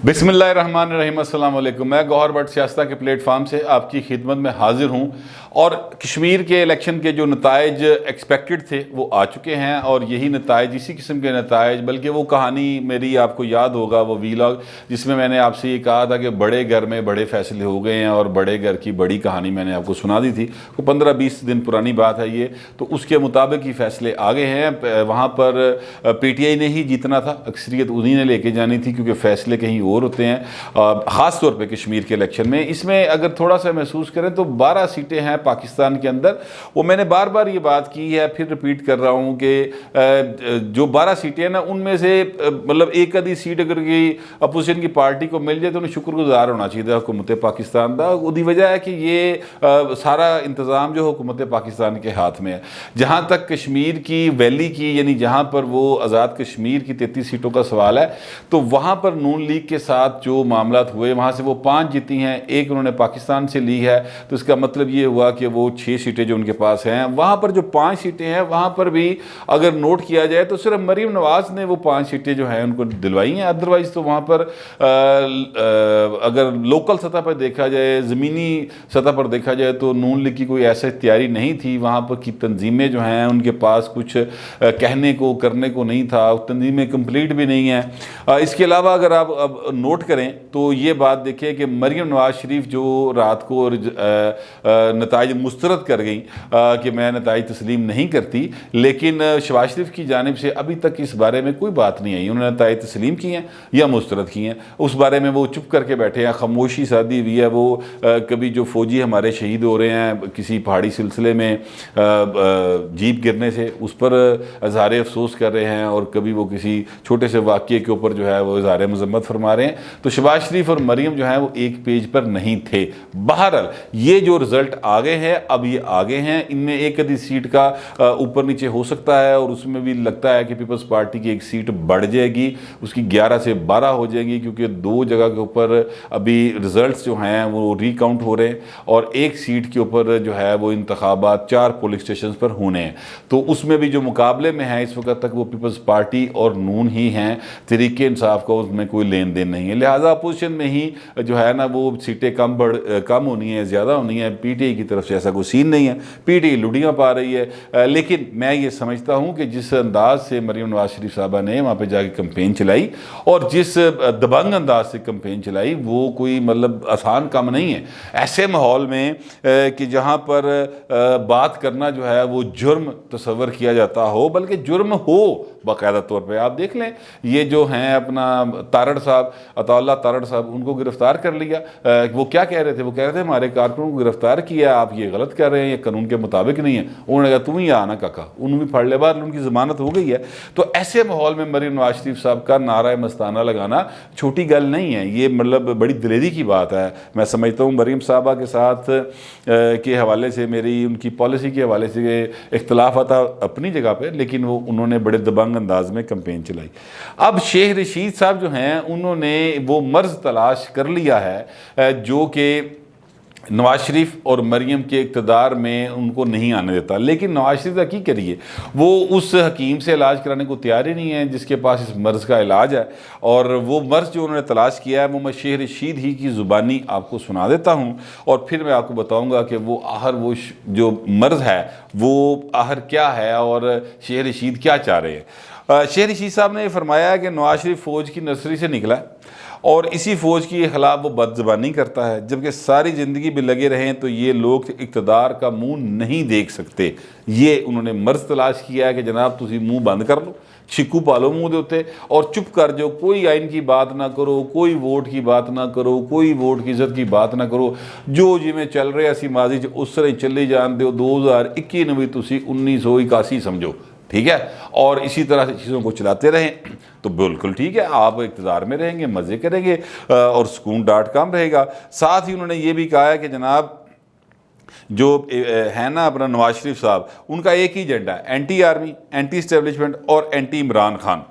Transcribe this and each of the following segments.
बिस्मिल्लाहिर्रहमानिर्रहीम, अस्सलाम वालेकुम। मैं गौहर भट्ट सियासत के प्लेटफार्म से आपकी खिदमत में हाजिर हूँ। और कश्मीर के इलेक्शन के जो नताइज एक्सपेक्टेड थे वो आ चुके हैं, और यही नताइज, इसी किस्म के नताइज, बल्कि वो कहानी मेरी आपको याद होगा, वो वीलॉग जिसमें मैंने आपसे ये कहा था कि बड़े घर में बड़े फैसले हो गए हैं, और बड़े घर की बड़ी कहानी मैंने आपको सुना दी थी। वो 15-20 दिन पुरानी बात है ये। तो उसके मुताबिक ही फैसले आ गए हैं। वहाँ पर PTI ने ही जीतना था, अक्सरियत उन्हीं ने लेके जानी थी, क्योंकि फैसले कहीं और होते हैं, ख़ास तौर पे कश्मीर के इलेक्शन में। इसमें अगर थोड़ा सा महसूस करें तो 12 सीटें हैं पाकिस्तान के अंदर। वो मैंने बार बार ये बात की है, फिर रिपीट कर रहा हूँ कि जो 12 सीटें हैं ना, उनमें से मतलब एक आधी सीट अगर की अपोजिशन की पार्टी को मिल जाए तो उन्हें शुक्रगुजार होना चाहिए हुकूमत पाकिस्तान का। उसकी वजह है कि ये सारा इंतज़ाम जो हुकूमत पाकिस्तान के हाथ में है। जहाँ तक कश्मीर की वैली की, यानी जहाँ पर वो आज़ाद कश्मीर की 33 सीटों का सवाल है, तो वहाँ पर नून लीग के साथ जो मामला हुए, वहाँ से वो 5 जीती हैं, एक उन्होंने पाकिस्तान से ली है। तो इसका मतलब ये हुआ कि वो 6 सीटें जो उनके पास हैं, वहाँ पर जो 5 सीटें हैं, वहाँ पर भी अगर नोट किया जाए तो सिर्फ मरीम नवाज़ ने वो 5 सीटें जो हैं उनको दिलवाई हैं। अदरवाइज़ तो वहाँ पर अगर लोकल सतह पर देखा जाए, ज़मीनी सतह पर देखा जाए, तो नून लीग की कोई ऐसी तैयारी नहीं थी। वहाँ पर की तंजीमें जो हैं उनके पास कुछ कहने को करने को नहीं था, तंजीमें कंप्लीट भी नहीं हैं। इसके अलावा अगर आप अब नोट करें तो ये बात देखें कि मरीम नवाज़ शरीफ जो रात को नताइज मुस्तरद कर गई कि मैं नताइज तस्लीम नहीं करती, लेकिन शहबाज शरीफ की जानिब से अभी तक इस बारे में कोई बात नहीं आई। उन्होंने नताइज तस्लीम की हैं या मुस्तरद की हैं, उस बारे में वो चुप करके बैठे हैं, खामोशी साधी हुई है। वो कभी जो फौजी हमारे शहीद हो रहे हैं किसी पहाड़ी सिलसिले में जीप गिरने से, उस पर इज़हार अफसोस कर रहे हैं, और कभी वो किसी छोटे से वाक़ये के ऊपर जो है वो इज़हार मज़म्मत फरमा रहे हैं। तो शहबाज शरीफ और मरीम जो है वो एक पेज पर नहीं थे। बहरहाल ये जो रिज़ल्ट आ गए हैं, अब ये आगे हैं, इनमें एक आधी सीट का ऊपर नीचे हो सकता है, और उसमें भी लगता है कि पीपल्स पार्टी की एक सीट बढ़ जाएगी, उसकी 11 से 12 हो जाएगी, क्योंकि 2 जगह के ऊपर अभी रिजल्ट्स जो हैं वो रिकाउंट हो रहे हैं, और एक सीट के ऊपर जो है वो इंतखाबात 4 पोलिंग स्टेशन पर होने हैं। तो उसमें भी जो मुकाबले में है इस वक्त तक वो पीपल्स पार्टी और नून ही हैं। तहरीक इंसाफ का उसमें कोई लेन देन नहीं है, लिहाजा अपोजिशन में ही जो है ना वो सीटें कम होनी है, ज़्यादा होनी है। PTI की तरफ से ऐसा कोई सीन नहीं है, PTI लुड़ियाँ पा रही है। लेकिन मैं ये समझता हूँ कि जिस अंदाज से मरीम नवाज़ शरीफ साहबा ने वहाँ पर जाके कंपेन चलाई, और जिस दबंग अंदाज से कंपेन चलाई, वो कोई मतलब आसान काम नहीं है ऐसे माहौल में कि जहाँ पर बात करना जो है वो जुर्म तस्वर किया जाता हो, बल्कि जुर्म हो बाकायदा तौर पे। आप देख लें, ये जो हैं अपना तारड़ साहब, अताउल्लाह तारड़ साहब, उनको गिरफ्तार कर लिया। वो क्या कह रहे थे? वो कह रहे थे हमारे कारकुनों को गिरफ्तार किया, आप ये गलत कर रहे हैं, ये कानून के मुताबिक नहीं है। उन्होंने कहा तुम ही आना काका, उन्होंने भी फाड़ लिया, बाहर उनकी ज़मानत हो गई है। तो ऐसे माहौल में मरीम नवाज शरीफ साहब का नारा मस्ताना लगाना छोटी गल नहीं है, ये मतलब बड़ी दिलेरी की बात है। मैं समझता हूँ मरीम साहबा के साथ के हवाले से मेरी उनकी पॉलिसी के हवाले से इख्तलाफ आता अपनी जगह पर, लेकिन वो उन्होंने बड़े दबंग अंदाज में कंपेन चलाई। अब शेख रशीद साहब जो हैं उन्होंने वो मर्ज तलाश कर लिया है जो कि नवाज शरीफ और मरीम के इक़्तिदार में उनको नहीं आने देता। लेकिन नवाज शरीफ का की करिए, वो उस हकीम से इलाज कराने को तैयार ही नहीं है जिसके पास इस मर्ज़ का इलाज है। और वो मर्ज़ जो उन्होंने तलाश किया है वो मैं शेख रशीद ही की ज़ुबानी आपको सुना देता हूँ, और फिर मैं आपको बताऊँगा कि वो आहर वो जो मर्ज़ है वो आहर क्या है, और शेख रशीद क्या चाह रहे हैं। शेख रशीद साहब ने फरमाया है कि नवाज शरीफ फ़ौज की नर्सरी से निकला है, और इसी फ़ौज के ख़िलाफ़ वो बदज़बानी करता है, जबकि सारी ज़िंदगी भी लगे रहें तो ये लोग इक़्तिदार का मुंह नहीं देख सकते। ये उन्होंने मर्ज़ तलाश किया है कि जनाब तुसी मुंह बंद कर लो, छिक्कू पालो मुँह देते, और चुप कर जाओ, कोई आइन की बात ना करो, कोई वोट की बात ना करो, कोई वोट की इज्जत की बात ना करो, जो जिमें चल रहे असी माजी उस तरह चले जान दो। 2021 में भी तुसी 1981 समझो, ठीक है, और इसी तरह से चीज़ों को चलाते रहें तो बिल्कुल ठीक है, आप इक़्तिदार में रहेंगे, मज़े करेंगे, और सुकून डाट कम रहेगा। साथ ही उन्होंने ये भी कहा है कि जनाब जो है ना अपना नवाज शरीफ साहब, उनका एक ही एजेंडा है, एंटी आर्मी, एंटी इस्टेब्लिशमेंट और एंटी इमरान खान।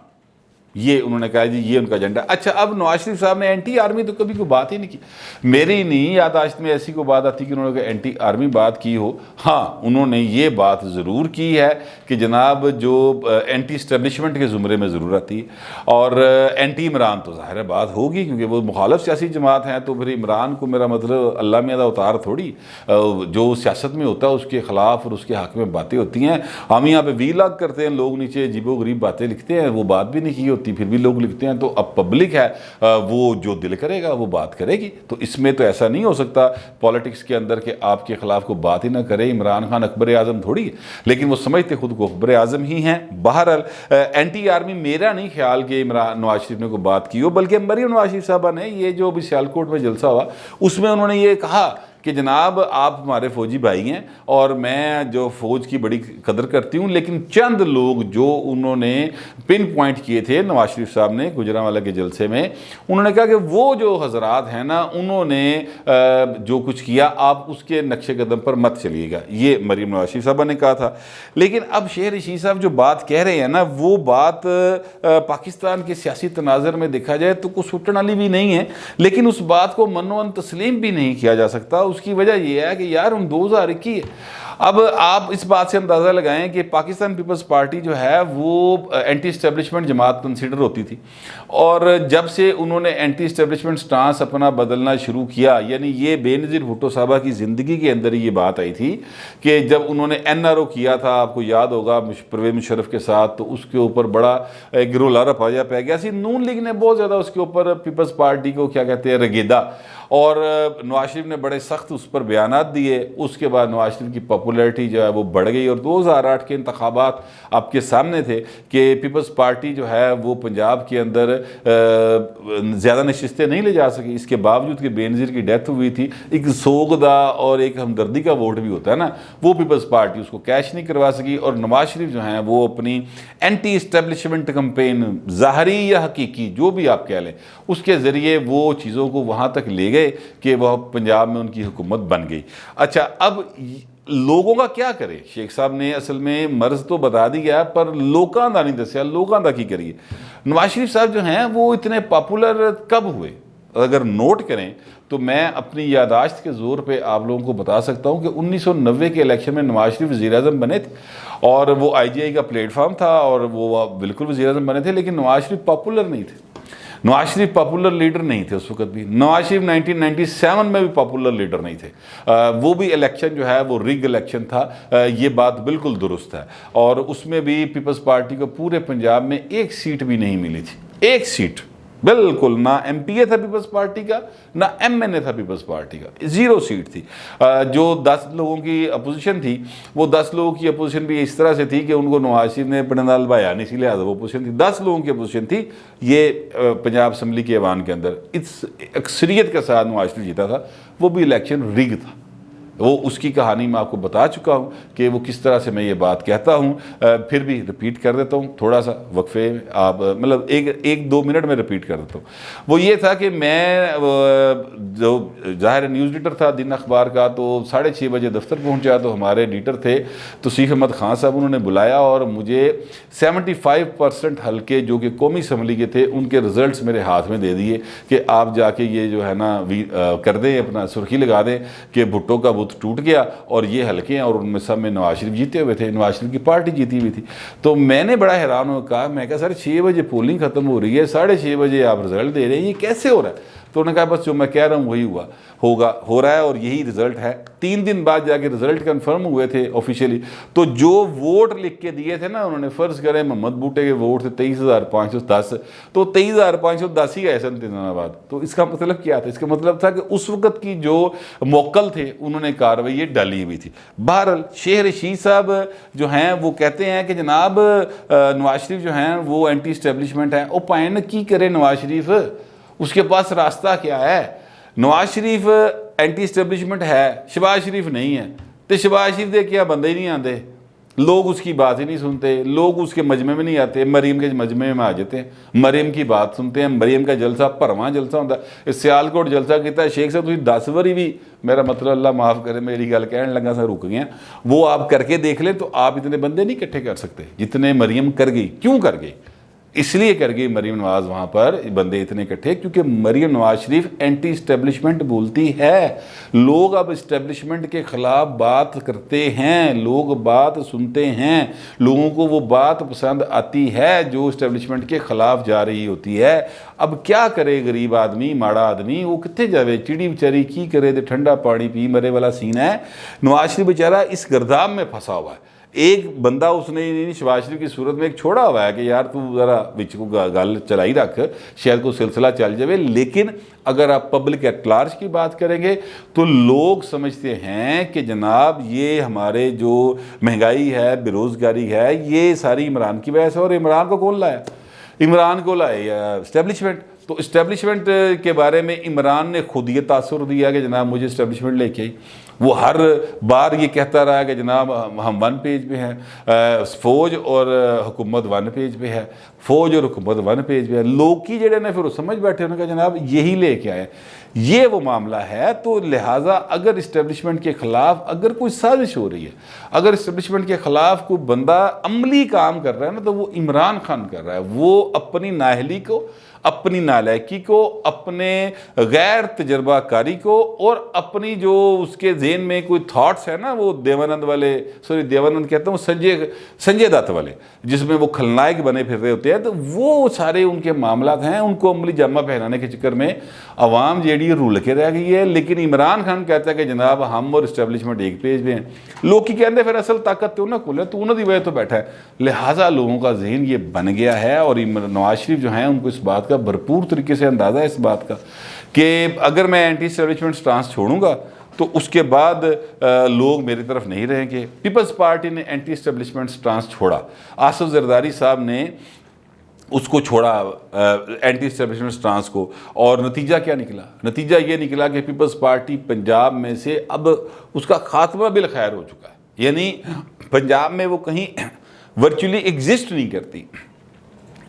ये उन्होंने कहा जी ये उनका एजेंडा। अच्छा, अब नवाज शरीफ साहब ने एंटी आर्मी तो कभी कोई बात ही नहीं की। मेरी नहीं याददाश्त में ऐसी कोई बात आती कि उन्होंने एंटी आर्मी बात की हो। हाँ, उन्होंने ये बात ज़रूर की है कि जनाब जो एंटी इस्टेब्लिशमेंट के ज़ुमरे में ज़रूर आती है, और एंटी इमरान तो ज़ाहिर बात होगी क्योंकि वो मुखालफ सियासी जमात हैं। तो फिर इमरान को मेरा मतलब अल्लाह में अवतार थोड़ी, जो सियासत में होता है उसके ख़िलाफ़ और उसके हक़ में बातें होती हैं। हम यहाँ पे वीलॉग करते हैं, लोग नीचे अजीबो गरीब बातें लिखते हैं, वो बात भी नहीं की होती फिर भी लोग लिखते हैं। तो अब पब्लिक है, वो जो दिल करेगा वो बात करेगी। तो इसमें तो ऐसा नहीं हो सकता पॉलिटिक्स के अंदर कि आपके खिलाफ कोई बात ही ना करे। इमरान खान अकबर आज़म थोड़ी है, लेकिन वो समझते खुद को अकबर आज़म ही हैं। बहरहाल एंटी आर्मी मेरा नहीं ख्याल कि इमरान नवाज शरीफ ने कोई बात की हो, बल्कि मरीम नवाज शरीफ साहबा ने ये जो अभी सियालकोट में जलसा हुआ उसमें उन्होंने ये कहा कि जनाब आप हमारे फ़ौजी भाई हैं और मैं जो फ़ौज की बड़ी कदर करती हूँ, लेकिन चंद लोग जो उन्होंने पिन पॉइंट किए थे नवाज शरीफ साहब ने गुजरांवाला के जलसे में, उन्होंने कहा कि वो जो हजरात हैं ना, उन्होंने जो कुछ किया आप उसके नक्शे कदम पर मत चलिएगा। ये मरीम नवाज शरीफ साहबा ने कहा था। लेकिन अब शेर रशीद साहब जो बात कह रहे हैं ना, वो बात पाकिस्तान के सियासी तनाज़र में देखा जाए तो कुछ सोचने वाली भी नहीं है, लेकिन उस बात को मनो तस्लीम भी नहीं किया जा सकता। उसकी वजह यह है कि यार हम 2021 है। अब आप इस बात से अंदाज़ा लगाएं कि पाकिस्तान पीपल्स पार्टी जो है वो एंटी इस्टेब्लिशमेंट जमात कंसीडर होती थी, और जब से उन्होंने एंटी इस्टेब्लिशमेंट स्टांस अपना बदलना शुरू किया, यानी ये बेनज़ीर भुट्टो साहबा की ज़िंदगी के अंदर ये बात आई थी कि जब उन्होंने NRO किया था, आपको याद होगा परवेज़ मुशर्रफ के साथ, तो उसके ऊपर बड़ा गिरोला रफाया पै गया सी। नून लीग ने बहुत ज़्यादा उसके ऊपर पीपल्स पार्टी को क्या कहते हैं रगेदा, और नवाज शरीफ ने बड़े सख्त उस पर बयानात दिए। उसके बाद नवाज शरीफ की पॉपुलैरिटी जो है वो बढ़ गई, और 2008 के इंतखाबात आपके सामने थे कि पीपल्स पार्टी जो है वो पंजाब के अंदर ज़्यादा नशिस्तें नहीं ले जा सकी। इसके बावजूद कि बेनज़ीर की डेथ हुई थी, एक सोगदा और एक हमदर्दी का वोट भी होता है ना, वो पीपल्स पार्टी उसको कैश नहीं करवा सकी। और नवाज शरीफ जो हैं वो अपनी एंटी इस्टेब्लिशमेंट कैंपेन, ज़ाहरी या हकीकी जो भी आप कह लें, उसके ज़रिए वो चीज़ों को वहाँ तक ले गए कि वह पंजाब में उनकी हुकूमत बन गई। अच्छा, अब लोगों का क्या करे? शेख साहब ने असल में मर्ज तो बता दिया, पर लोगों का नहीं दसिया, लोगों का की करिए। नवाज शरीफ साहब जो हैं वो इतने पॉपुलर कब हुए? अगर नोट करें तो मैं अपनी यादाश्त के ज़ोर पे आप लोगों को बता सकता हूं कि 1990 के इलेक्शन में नवाज शरीफ वज़ीर-ए-आज़म बने थे, और वो IGI का प्लेटफॉर्म था और वो बिल्कुल वज़ीर-ए-आज़म बने थे, लेकिन नवाज शरीफ पॉपुलर नहीं थे। नवाज शरीफ पॉपुलर लीडर नहीं थे उस वक्त भी। नवाज शरीफ 1997 में भी पॉपुलर लीडर नहीं थे। वो भी इलेक्शन जो है वो रिग इलेक्शन था, ये बात बिल्कुल दुरुस्त है। और उसमें भी पीपल्स पार्टी को पूरे पंजाब में एक सीट भी नहीं मिली थी, एक सीट बिल्कुल। ना MPA था पीपल्स पार्टी का, ना MNA था पीपल्स पार्टी का, 0 सीट थी। जो 10 लोगों की अपोजिशन थी, वो 10 लोगों की अपोजिशन भी इस तरह से थी कि उनको नवाज शरीफ ने पंडा लवाया नहीं, इसीलिए वो अपोजिशन थी। 10 लोगों की अपोजिशन थी ये पंजाब असम्बली के ऐवान के अंदर। इस अक्सरियत के साथ नवाज शरीफ जीता था, वो भी इलेक्शन रिग था। वो उसकी कहानी मैं आपको बता चुका हूँ कि वो किस तरह से मैं ये बात कहता हूँ। फिर भी रिपीट कर देता हूँ, थोड़ा सा वक्फे आप मतलब एक दो मिनट में रिपीट कर देता हूँ। वो ये था कि मैं जो ज़ाहिर न्यूज़ एडिटर था दिन अखबार का, तो 6:30 बजे दफ्तर पहुँचा, तो हमारे एडिटर थे तौसीफ अहमद खान साहब, उन्होंने बुलाया और मुझे 75% हल्के जो कि कौमी असम्बली के थे उनके रिजल्ट्स मेरे हाथ में दे दिए कि आप जाके ये जो है ना कर दें, अपना सुर्खी लगा दें कि भुट्टो का बुत टूट गया और ये हल्के हैं, और उनमें सब में नवाज शरीफ जीते हुए थे, नवाज शरीफ की पार्टी जीती हुई थी। तो मैंने बड़ा हैरान होकर कहा, मैं कहा सर 6 बजे पोलिंग खत्म हो रही है, 6:30 बजे आप रिजल्ट दे रहे हैं, ये कैसे हो रहा है? तो उन्होंने कहा बस जो मैं कह रहा हूँ वही हो रहा है और यही रिजल्ट है। 3 दिन बाद जाके रिजल्ट कंफर्म हुए थे ऑफिशियली। तो जो वोट लिख के दिए थे ना उन्होंने, फ़र्ज़ करें मोहम्मद बूटे के वोट थे 23,510, तो 23,510 ही आए सन बाद। तो इसका मतलब क्या था? इसका मतलब था कि उस वक़्त की जो मोक्कल थे उन्होंने कार्रवाई ये डाली हुई थी। बहरहाल शेर रशीद साहब जो हैं वो कहते हैं कि जनाब नवाज शरीफ जो हैं वो एंटी इस्टेब्लिशमेंट है। ओ पाइन की करे नवाज शरीफ, उसके पास रास्ता क्या है? नवाज शरीफ एंटी इस्टेब्लिशमेंट है, शहबाज शरीफ नहीं है, तो शहबाज शरीफ दे क्या बंदे ही नहीं आते, लोग उसकी बात ही नहीं सुनते, लोग उसके मजमे में नहीं आते, मरीम के मजमे में आ जाते हैं, मरीम की बात सुनते हैं। मरीम का जलसा भरवां जलसा होता है, सियालकोट जलसा किया शेख साहब, तुम 10 बारी भी, मेरा मतलब अल्लाह माफ़ करे मेरी गल कहने लगा सा रुक गया, वो आप करके देख लें तो आप इतने बंदे नहीं इकट्ठे कर सकते जितने मरीम कर गई। क्यों कर गई? इसलिए कर गई मरीम नवाज वहाँ पर बंदे इतने इकट्ठे, क्योंकि मरीम नवाज शरीफ एंटी इस्टेब्लिशमेंट बोलती है। लोग अब इस्टेब्लिशमेंट के ख़िलाफ़ बात करते हैं, लोग बात सुनते हैं, लोगों को वो बात पसंद आती है जो इस्टेब्लिशमेंट के ख़िलाफ़ जा रही होती है। अब क्या करे गरीब आदमी, माड़ा आदमी, वो कितने जावे, चिड़ी बेचारी की करे तो ठंडा पानी पी मरे वाला सीन है। नवाज शरीफ बेचारा इस गर्दाम में फंसा हुआ है। एक बंदा उसने शहबाज शरीफ की सूरत में एक छोड़ा हुआ है कि यार तू ज़रा बिच को गल चलाई रख, शायद कोई सिलसिला चल जाए। लेकिन अगर आप पब्लिक एट लार्ज की बात करेंगे तो लोग समझते हैं कि जनाब ये हमारे जो महंगाई है, बेरोज़गारी है, ये सारी इमरान की वजह से। और इमरान को कौन लाया? इमरान को लाया इस्टेब्लिशमेंट। तो इस्टेब्लिशमेंट के बारे में इमरान ने खुद ये तासुर दिया कि जनाब मुझे इस्टेब्लिशमेंट लेके आई। वो हर बार ये कहता रहा कि जनाब हम वन पेज पे हैं, फ़ौज और हुकूमत वन पेज पे है, फ़ौज और हुकूमत वन पेज पे है। लोग की जड़े ने फिर वो समझ बैठे, उन्होंने कहा जनाब यही लेके आए, ये वो मामला है। तो लिहाजा अगर इस्टेब्लिशमेंट के ख़िलाफ़ अगर कोई साजिश हो रही है, अगर इस्टेब्लिशमेंट के ख़िलाफ़ कोई बंदा अमली काम कर रहा है ना, तो वो इमरान खान कर रहा है। वो अपनी नाअहली को, अपनी नालायकी को, अपने गैर तजर्बाकारी को और अपनी जो उसके ज़हन में कोई थॉट्स है ना, वो देवानंद वाले, सॉरी देवानंद कहता हूँ, संजय दत्त वाले, जिसमें वो खलनायक बने फिर रहे होते हैं, तो वो सारे उनके मामला हैं। उनको अमली जामा पहनाने के चक्कर में अवाम जेडी रुल के रह गई है। लेकिन इमरान खान कहता है कि जनाब हम और इस्टेब्लिशमेंट एक पेज पे हैं। लोग की कहते फिर असल ताकत तो ना खुले, तो उन्होंने वजह तो बैठा है। लिहाजा लोगों का जहन ये बन गया है। और नवाज शरीफ जो हैं उनको इस बात का भरपूर तरीके से अंदाज़ा है इस बात का कि अगर मैं एंटी इस्टेब्लिशमेंट स्टांस छोड़ूंगा तो उसके बाद लोग मेरी तरफ नहीं रहेंगे। पीपल्स पार्टी ने एंटी इस्टेब्लिशमेंट स्टांस छोड़ा, आसिफ जरदारी साहब ने उसको छोड़ा एंटी इस्टेब्लिशमेंट स्टांस को, और नतीजा क्या निकला? नतीजा ये निकला कि पीपल्स पार्टी पंजाब में से अब उसका खात्मा बिल खैर हो चुका है। यानी पंजाब में वो कहीं वर्चुअली एग्जिस्ट नहीं करती।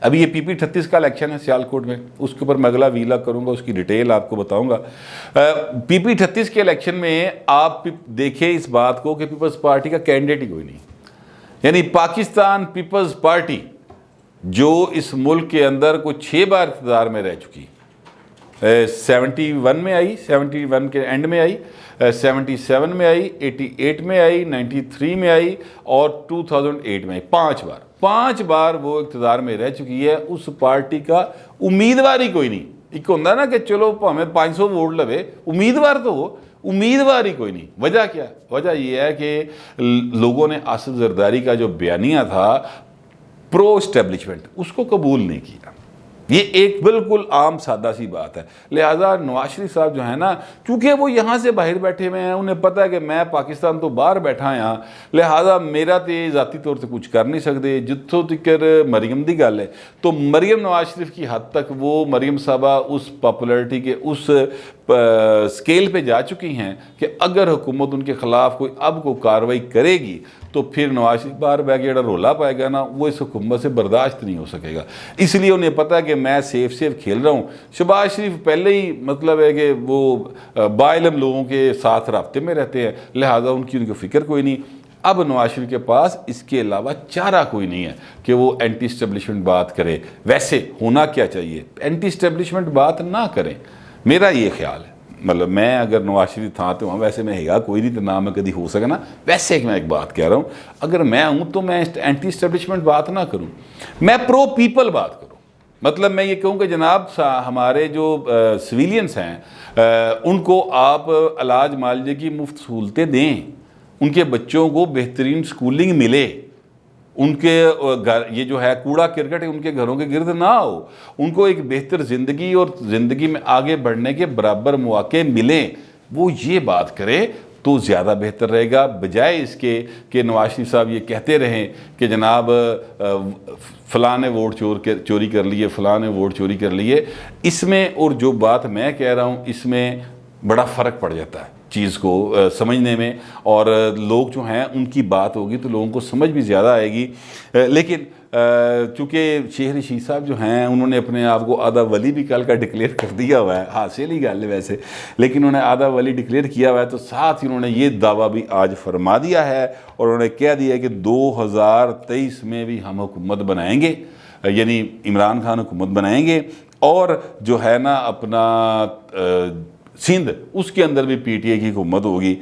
अभी ये PP 38 का इलेक्शन है सियालकोट में, उसके ऊपर मैं अगला वीला करूंगा, उसकी डिटेल आपको बताऊंगा। PP 38 के इलेक्शन में आप देखें इस बात को कि पीपल्स पार्टी का कैंडिडेट ही कोई नहीं। यानी पाकिस्तान पीपल्स पार्टी जो इस मुल्क के अंदर कोई 6 बार इक़्तिदार में रह चुकी, 71 में आई, 71 के एंड में आई, 77 में आई, 88 में आई, 93 में आई और 2008 में आई। 5 बार वो इक़्तिदार में रह चुकी है। उस पार्टी का उम्मीदवार ही कोई नहीं। एक होंदा ना कि चलो भावें 500 वोट लवे, उम्मीदवार तो हो, उम्मीदवार ही कोई नहीं। वजह क्या? वजह यह है कि लोगों ने आसिफ जरदारी का जो बयानिया था प्रो इस्टेब्लिशमेंट, उसको कबूल नहीं किया। ये एक बिल्कुल आम सादा सी बात है। लिहाजा नवाज शरीफ साहब जो है ना, चूँकि वो यहाँ से बाहर बैठे हुए हैं, उन्हें पता है कि मैं पाकिस्तान तो बाहर बैठा यहाँ, लिहाजा मेरा तो ज़ाती तौर पर कुछ कर नहीं सकते। जितों तक मरीम की गल है, तो मरीम नवाज शरीफ की हद तक वो मरीम साहबा उस पॉपुलरिटी के उस स्केल पे जा चुकी हैं कि अगर हुकूमत उनके ख़िलाफ़ कोई अब को कार्रवाई करेगी तो फिर नवाज शरीफ बाहर बह के रोला पाएगा ना, वो इस हुकूमत से बर्दाश्त नहीं हो सकेगा। इसलिए उन्हें पता है कि मैं सेफ खेल रहा हूँ। शहबाज शरीफ पहले ही मतलब है कि वो बाइलम लोगों के साथ राब्ते में रहते हैं, लिहाजा उनको फ़िक्र कोई नहीं। अब नवाज शरीफ के पास इसके अलावा चारा कोई नहीं है कि वो एंटी इस्टेब्लिशमेंट बात करे। वैसे होना क्या चाहिए, एंटी इस्टेब्लिशमेंट बात ना करें, मेरा ये ख्याल है। मतलब मैं अगर नवाज शरीफ था तो वैसे मैं हैगा कोई नहीं, तो ना मैं कभी हो सकना। वैसे मैं एक बात कह रहा हूँ, अगर मैं हूँ तो मैं एंटी इस्टेब्लिशमेंट बात ना करूँ, मैं प्रो पीपल बात करूँ। मतलब मैं ये कहूँ कि जनाब हमारे जो सिविलियंस हैं उनको आप इलाज मालजे की मुफ्त सहूलतें दें, उनके बच्चों को बेहतरीन स्कूलिंग मिले, उनके घर ये जो है कूड़ा क्रिकेट उनके घरों के गिर्द ना हो, उनको एक बेहतर ज़िंदगी और ज़िंदगी में आगे बढ़ने के बराबर मौके मिलें, वो ये बात करे तो ज़्यादा बेहतर रहेगा। बजाय इसके कि नवाज शरीफ साहब ये कहते रहें कि जनाब फ़लाँ ने वोट चोरी कर लिए, फ़लाँ ने वोट चोरी कर लिए। इसमें और जो बात मैं कह रहा हूँ इसमें बड़ा फ़र्क पड़ जाता है। चीज़ को समझने में, और लोग जो हैं उनकी बात होगी तो लोगों को समझ भी ज़्यादा आएगी। लेकिन चूँकि शेख रशीद साहब जो हैं उन्होंने अपने आप को आधा वली भी कल का डिक्लेयर कर दिया हुआ है, हासिल ही गल है वैसे, लेकिन उन्होंने आधा वली डिक्लेयर किया हुआ है, तो साथ ही उन्होंने ये दावा भी आज फरमा दिया है और उन्होंने कह दिया है कि 2023 में भी हम हुकूमत बनाएंगे, यानी इमरान खान हुकूमत बनाएंगे, और जो है ना अपना सिंध उसके अंदर भी पीटीआई की हुकूमत होगी।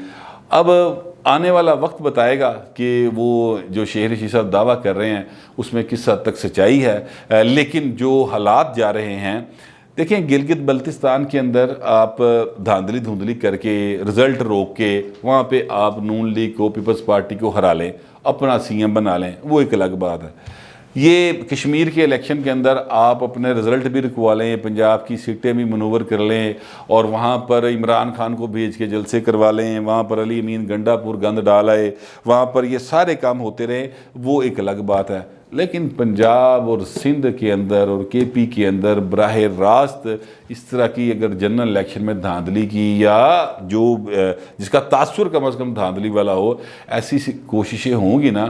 अब आने वाला वक्त बताएगा कि वो जो शेख रशीद साहब दावा कर रहे हैं उसमें किस हद तक सच्चाई है। लेकिन जो हालात जा रहे हैं, देखें गिलगित बल्तिस्तान के अंदर आप धांधली धुंधली करके रिज़ल्ट रोक के वहाँ पे आप नून लीग को, पीपल्स पार्टी को हरा लें, अपना सीएम बना लें, वो एक अलग बात है। ये कश्मीर के इलेक्शन के अंदर आप अपने रिज़ल्ट भी रुकवा लें, पंजाब की सीटें भी मनूवर कर लें और वहाँ पर इमरान खान को भेज के जलसे करवा लें, वहाँ पर अली अमीन गंडापुर गंद डाल आए, वहाँ पर ये सारे काम होते रहे, वो एक अलग बात है। लेकिन पंजाब और सिंध के अंदर और केपी के अंदर बराह रास्त इस तरह की अगर जनरल इलेक्शन में धांधली की, या जो जिसका तासुर कम अज़ कम धांधली वाला हो, ऐसी कोशिशें होंगी ना,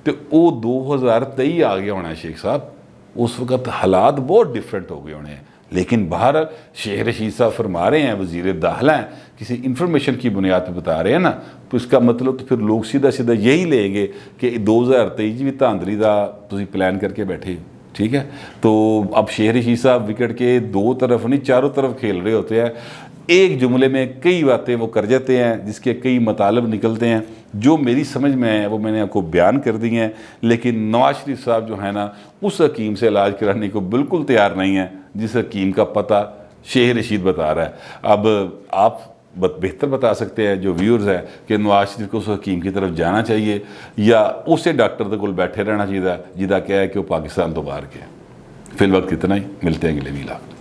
तो वो 2023 आ गया होना है शेख साहब। उस वक़्त हालात बहुत डिफरेंट हो गए होने हैं। लेकिन बाहर शेख रशीद साहब फरमा रहे हैं, वज़ीर दाखिला हैं, किसी इन्फॉर्मेशन की बुनियाद पर बता रहे हैं ना, तो इसका मतलब तो फिर लोग सीधा सीधा यही लेंगे कि 2023 भी धांधली का तुम प्लान करके बैठे। ठीक है, तो अब शेख रशीद साहब विकेट के दो तरफ नहीं चारों तरफ खेल रहे होते हैं। एक जुमले में कई बातें वो कर जाते हैं जिसके कई मतलब निकलते हैं। जो मेरी समझ में है वो मैंने आपको बयान कर दी हैं, लेकिन नवाज शरीफ साहब जो है ना उस हकीम से इलाज कराने को बिल्कुल तैयार नहीं है जिस हकीम का पता शेख रशीद बता रहा है। अब आप बेहतर बता सकते हैं जो व्यूअर्स हैं कि नवाज शरीफ को उस हकीम की तरफ जाना चाहिए या उसे डॉक्टर के कोल बैठे रहना चाहिए जिदा क्या है कि वो पाकिस्तान तो बाहर के। फिल वक्त इतना ही, मिलते हैं अगले वीलाग।